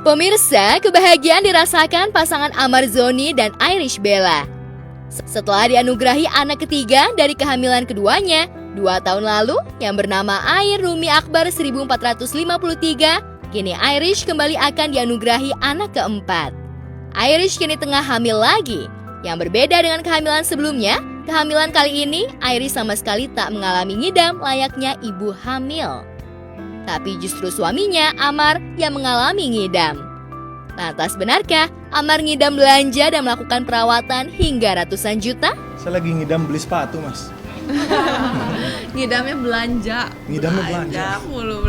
Pemirsa, kebahagiaan dirasakan pasangan Amar Zoni dan Irish Bella. Setelah dianugerahi anak ketiga dari kehamilan keduanya, 2 tahun lalu, yang bernama Air Rumi Akbar 1453, kini Irish kembali akan dianugerahi anak keempat. Irish kini tengah hamil lagi. Yang berbeda dengan kehamilan sebelumnya, kehamilan kali ini Irish sama sekali tak mengalami ngidam layaknya ibu hamil. Tapi justru suaminya, Amar, yang mengalami ngidam. Lantas benarkah Amar ngidam belanja dan melakukan perawatan hingga ratusan juta? Saya lagi ngidam beli sepatu, Mas. Ngidamnya belanja. Ngidamnya belanja. Belanja mulu.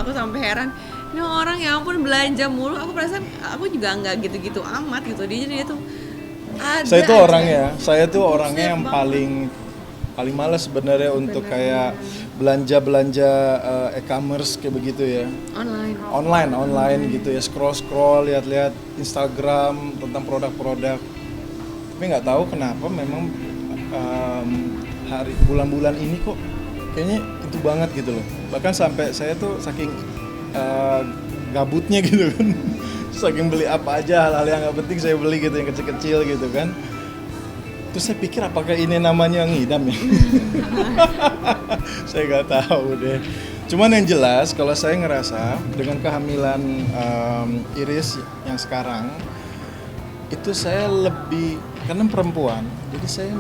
Aku sampai heran. Ini orang ya ampun belanja mulu. Aku perasaan aku juga nggak gitu-gitu amat gitu. Dia tuh ada. Saya tuh orangnya yang paling malas sebenarnya untuk kayak belanja e-commerce kayak begitu ya. Online gitu ya, scroll lihat-lihat Instagram tentang produk-produk. Tapi nggak tahu kenapa memang bulan-bulan ini kok kayaknya itu banget gitu loh. Bahkan sampai saya tuh saking gabutnya gitu kan. Saking beli apa aja, hal-hal yang nggak penting saya beli gitu, yang kecil-kecil gitu kan. Terus saya pikir apakah ini namanya ngidam ya? Saya nggak tahu deh. Cuman yang jelas kalau saya ngerasa dengan kehamilan Iris yang sekarang, itu saya lebih, karena perempuan, jadi saya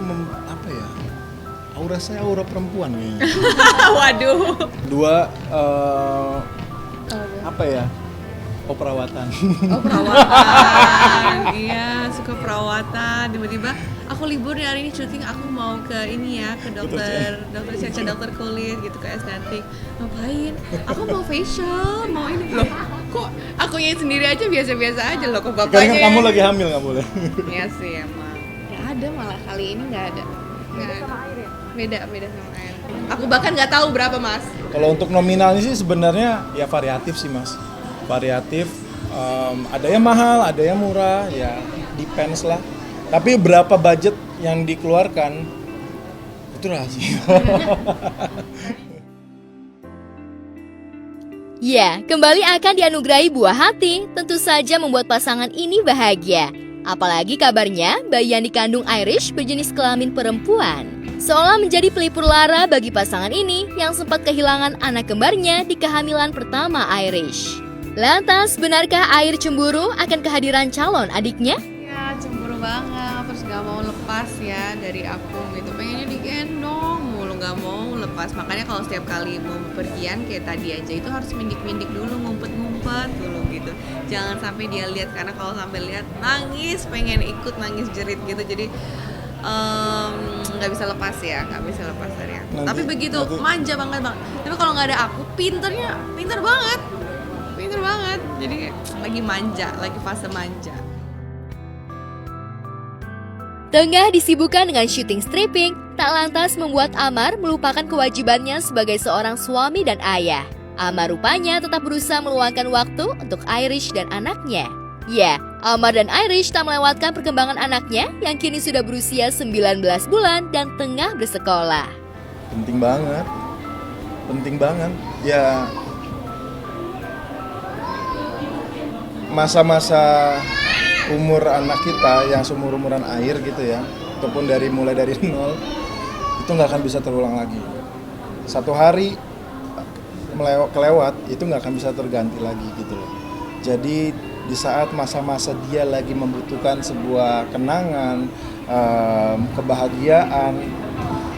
aura saya aura perempuan kayaknya. Waduh. Dua, perawatan. Oh perawatan, iya suka perawatan. Tiba-tiba aku libur nih hari ini syuting, aku mau ke ini ya, ke dokter Caca, dokter kulit gitu, ke estetik. Ngapain? Aku mau facial, mau ini loh. Kok aku yang sendiri aja biasa-biasa aja loh, kok bapaknya. Karena kamu lagi hamil nggak boleh. Iya sih emang. Nggak ada malah kali ini nggak ada. Beda sama air ya? Beda sama air. Aku bahkan nggak tahu berapa mas. Kalau untuk nominalnya sih sebenarnya ya variatif sih mas. Variatif, ada yang mahal, ada yang murah, ya depends lah. Tapi berapa budget yang dikeluarkan itu rahasia. Ya, kembali akan dianugerahi buah hati, tentu saja membuat pasangan ini bahagia. Apalagi kabarnya bayi yang dikandung Irish berjenis kelamin perempuan. Seolah menjadi pelipur lara bagi pasangan ini yang sempat kehilangan anak kembarnya di kehamilan pertama Irish. Lantas, benarkah Air cemburu akan kehadiran calon adiknya? Ya, cemburu banget, terus gak mau lepas ya dari aku gitu. Pengennya digendong mulu, gak mau lepas. Makanya kalau setiap kali mau bepergian kayak tadi aja itu harus mindik-mindik dulu, ngumpet-ngumpet dulu gitu. Jangan sampai dia lihat, karena kalau sampai lihat nangis, pengen ikut nangis jerit gitu. Jadi nggak bisa lepas ya, nggak bisa lepas dari aku. Tapi begitu manja banget bang. Tapi kalau nggak ada aku, pinter banget. Jadi lagi manja, lagi fase manja. Tengah disibukkan dengan syuting stripping, tak lantas membuat Amar melupakan kewajibannya sebagai seorang suami dan ayah. Amar rupanya tetap berusaha meluangkan waktu untuk Irish dan anaknya. Ya, Amar dan Irish tak melewatkan perkembangan anaknya yang kini sudah berusia 19 bulan dan tengah bersekolah. Penting banget. Ya, masa-masa umur anak kita yang seumur-umuran Air gitu ya, ataupun mulai dari nol, itu nggak akan bisa terulang lagi. Satu hari kelewat, itu nggak akan bisa terganti lagi gitu loh. Jadi di saat masa-masa dia lagi membutuhkan sebuah kenangan, kebahagiaan,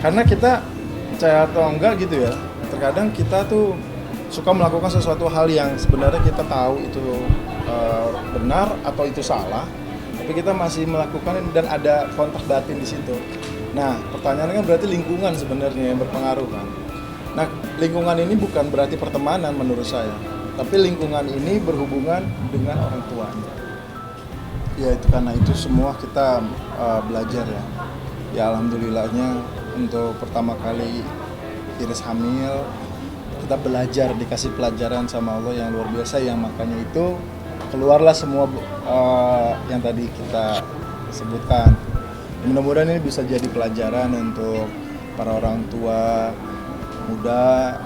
karena kita percaya atau enggak gitu ya, terkadang kita tuh suka melakukan sesuatu hal yang sebenarnya kita tahu itu benar atau itu salah, tapi kita masih melakukan dan ada kontak batin di situ. Nah, pertanyaannya kan berarti lingkungan sebenarnya yang berpengaruh kan. Nah, lingkungan ini bukan berarti pertemanan menurut saya, tapi lingkungan ini berhubungan dengan orang tuanya. Ya itu karena itu semua kita belajar ya. Ya alhamdulillahnya untuk pertama kali Iris hamil, kita belajar, dikasih pelajaran sama Allah yang luar biasa, yang makanya itu keluarlah semua yang tadi kita sebutkan. Mudah-mudahan ini bisa jadi pelajaran untuk para orang tua muda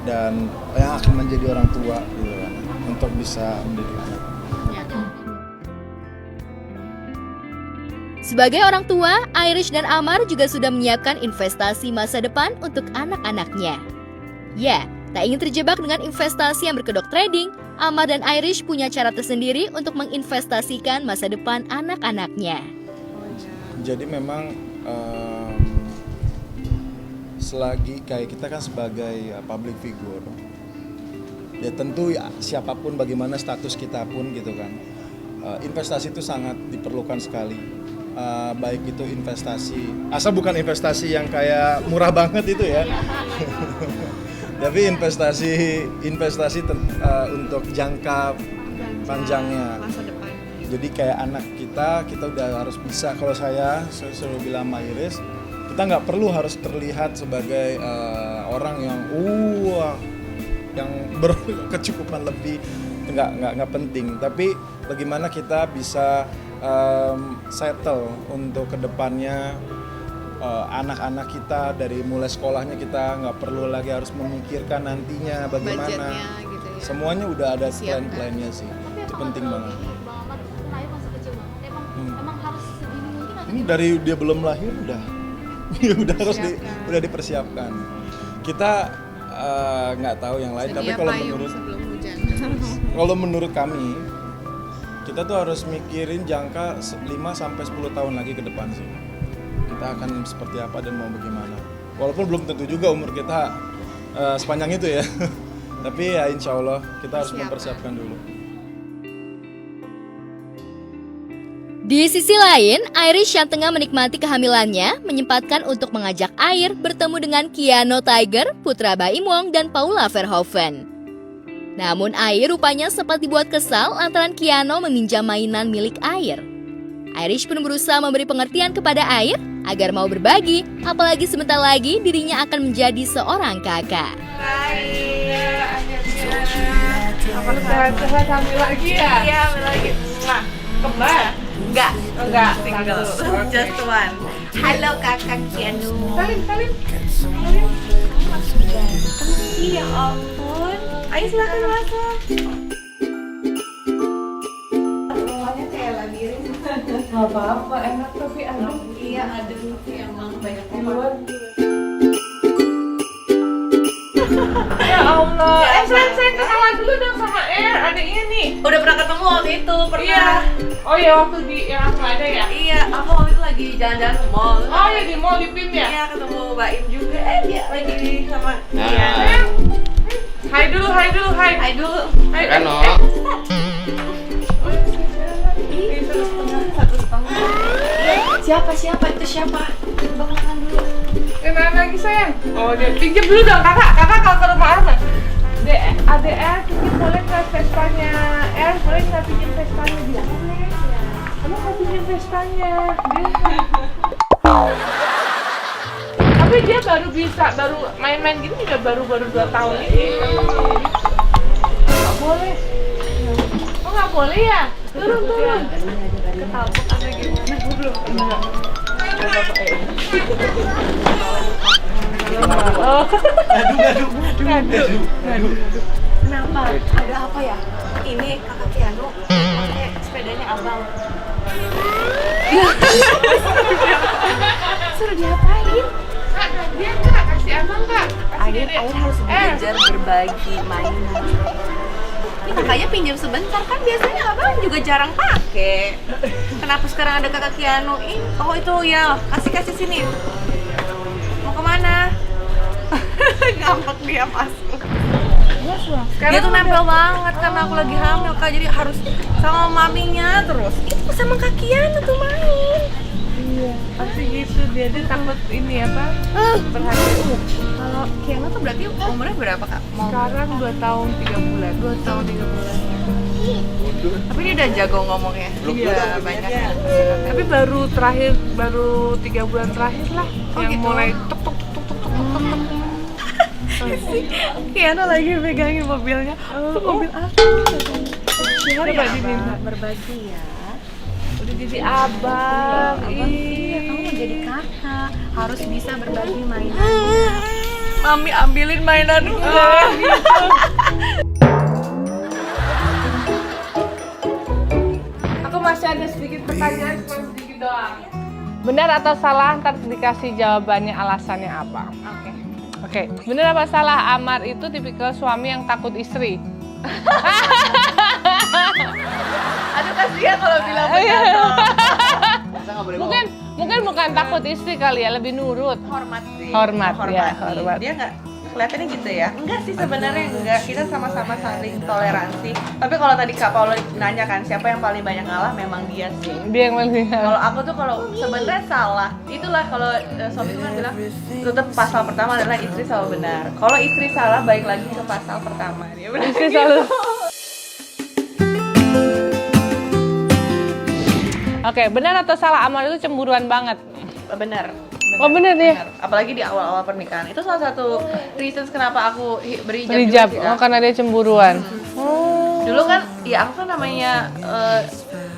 dan yang akan menjadi orang tua gitu kan, untuk bisa mendidik anak. Sebagai orang tua, Irish dan Amar juga sudah menyiapkan investasi masa depan untuk anak-anaknya. Ya, tak ingin terjebak dengan investasi yang berkedok trading, Amar dan Irish punya cara tersendiri untuk menginvestasikan masa depan anak-anaknya. Jadi memang selagi kayak kita kan sebagai public figure, ya tentu ya siapapun bagaimana status kita pun gitu kan, investasi itu sangat diperlukan sekali. Baik itu investasi, asal bukan investasi yang kayak murah banget itu ya, tapi investasi untuk jangka panjangnya. Masa depan. Jadi kayak anak kita udah harus bisa, kalau saya selalu bilang sama Iris, kita nggak perlu harus terlihat sebagai orang yang berkecukupan lebih, nggak penting. Tapi bagaimana kita bisa settle untuk kedepannya anak-anak kita, dari mulai sekolahnya kita nggak perlu lagi harus memikirkan nantinya bagaimana. Budgetnya gitu ya. Semuanya udah ada Siapkan. plan-plannya sih. Itu penting banget. Bang Amar itu lahir masih kecil banget. Emang harus sedini mungkin atau Ini dari dia belum lahir udah harus Siapkan. udah dipersiapkan. Kita nggak tahu yang lain, tapi Sedia kalau payung menurut sebelum hujan. kami, kita tuh harus mikirin jangka 5-10 tahun lagi ke depan sih. Kita akan seperti apa dan mau bagaimana. Walaupun belum tentu juga umur kita sepanjang itu ya. Tapi ya insya Allah kita harus Persiapan. mempersiapkan dulu. Di sisi lain, Irish yang tengah menikmati kehamilannya menyempatkan untuk mengajak Air bertemu dengan Keanu Tiger, putra Baim Wong dan Paula Verhoeven. Namun Air rupanya sempat dibuat kesal lantaran Keanu meminjam mainan milik Air. Irish pun berusaha memberi pengertian kepada Air agar mau berbagi, apalagi sebentar lagi dirinya akan menjadi seorang kakak. Apa sehat-sehat hamil lagi ya? Iya, lagi. Nah, kembar? Enggak, single. Just one. Halo kakak Keanu. Salim. Iya ampun. Ayo silakan masuk. Rumahnya kayak labirin. Gak apa-apa, enak tapi aduh. Iya, aduh sih emang banyak Di luar. Ya Allah. Saya kenalan dulu dong sama adiknya nih. Udah pernah ketemu waktu itu, Iya. Oh ya, waktu di yang aku ada ya? Iya, aku waktu itu lagi jalan-jalan ke mall. Oh ya, di mall di PIM ya? Iya, ketemu Baim juga. Dia lagi sama Sayang. Hai dulu. Hai dulu. Hai. Kano. Satu setengah. Siapa itu siapa? Bakalan dulu. Kenalan lagi sayang. Oh, dia pinjam dulu dong kakak kalau ke rumah Arna. Adek pinjam boleh nggak Vespanya? Boleh nggak pinjam Vespanya dia? Boleh ya. Kamu nggak pinjam Vespanya? Tapi dia baru main-main gini juga baru 2 tahun ini. Nggak boleh. Oh nggak boleh ya? Turun. Ketabuk ada gimana? Belum pernah. Gaduh. Kenapa? Ada apa ya? Ini kakak Keanu pakai sepedanya abang. Suruh diapain? Kak, dia kak, kasih abang kak. Air harus belajar berbagi mainan. Ini kakaknya pinjam sebentar kan biasanya abang juga jarang pakai. Kenapa sekarang ada kakak Keanu ini? Oh itu ya, kasih sini. Mau kemana? Ngambek dia masuk. Dia tuh nempel banget karena aku lagi hamil kak, jadi harus sama maminya terus. Itu sama kak Keanu tuh main. Iya, pasti gitu dia takut ini apa? Perhatian. Kalau Keanu tuh berarti umurnya berapa kak? Sekarang 2 tahun 3 bulan. 2 tahun 3 bulan. Tapi dia udah jago ngomongnya. Iya, banyak. Tapi baru 3 bulan terakhir lah yang gitu? mulai tuk. Keanu lagi pegangin mobilnya. Itu mobil apa? Coba diminta. berbagi ya? Udah jadi abang. Iya, kamu mau jadi kakak, harus bisa berbagi mainan. Mami ambilin mainan gue. Aku masih ada sedikit pertanyaan, cuma sedikit doang. Benar atau salah, ntar dikasih jawabannya alasannya apa. Oke. Benar apa salah, Amar itu tipikal suami yang takut istri? Aduh kasihan kalau bilang benar dong. Mungkin bukan takut istri kali ya, lebih nurut. Hormat sih. Hormat. Dia nggak kelihatannya gitu ya. Enggak sih sebenarnya enggak. Kita sama-sama saling toleransi. Tapi kalau tadi Kak Paulo nanya kan siapa yang paling banyak ngalah, memang dia sih. Dia yang paling Kalau aku tuh kalau sebenarnya salah. Itulah kalau suami kan bilang tetap pasal pertama adalah istri selalu benar. Kalau istri salah balik lagi ke pasal pertama. Dia bilang istri selalu. Oke, benar atau salah, Amar itu cemburuan banget? benar. Oh benar deh. Apalagi di awal-awal pernikahan. Itu salah satu reasons kenapa aku berhijab Hijab, juga sih, Kak. karena dia cemburuan. Dulu kan, ya aku kan namanya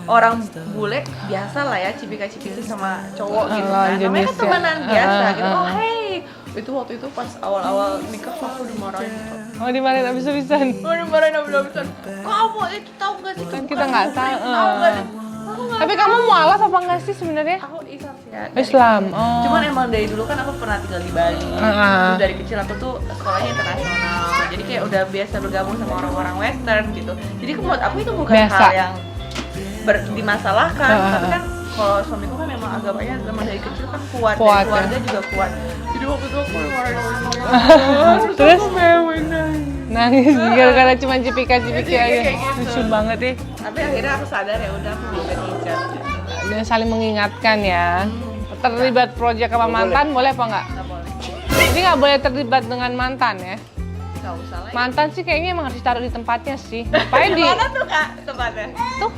orang bule biasa lah ya, cipika-cipiki sama cowok gitu kan. Namanya kan jenisnya. temenan biasa gitu. Oh hey, itu waktu itu pas awal-awal nikah aku dimarahin gitu. Oh dimarahin abis-abisan. Oh dimarahin abis-abisan. Kamu itu tahu gak sih? Kan kita nggak tahu. Tahu gak sih? Tapi kamu mualaf apa nggak sih sebenarnya? Aku Islam sih ya. Islam. Oh. Cuman emang dari dulu kan aku pernah tinggal di Bali. Terus dari kecil aku tuh sekolahnya internasional. Jadi kayak udah biasa bergabung sama orang-orang Western gitu. Jadi menurut aku itu bukan Biasa. hal yang dimasalahkan. Tapi kan kalau suamiku kan memang agamanya memang dari kecil kan kuat, Kuat, dari keluarga ya. juga kuat. Jadi waktu itu aku dimarahin. Terus aku mewah nangis. nangis gara-gara cuma cipika-cipiki Iya, aja. kayak gitu. Lucu banget ya. Tapi akhirnya aku sadar ya udah aku mau berhijab. Dan saling mengingatkan ya. Terlibat proyek sama mantan boleh apa nggak? Nggak boleh. Jadi nggak boleh terlibat dengan mantan ya. Nggak usah lah. Mantan sih kayaknya emang harus ditaruh di tempatnya sih. Ngapain di Mana tuh Kak tempatnya? tuh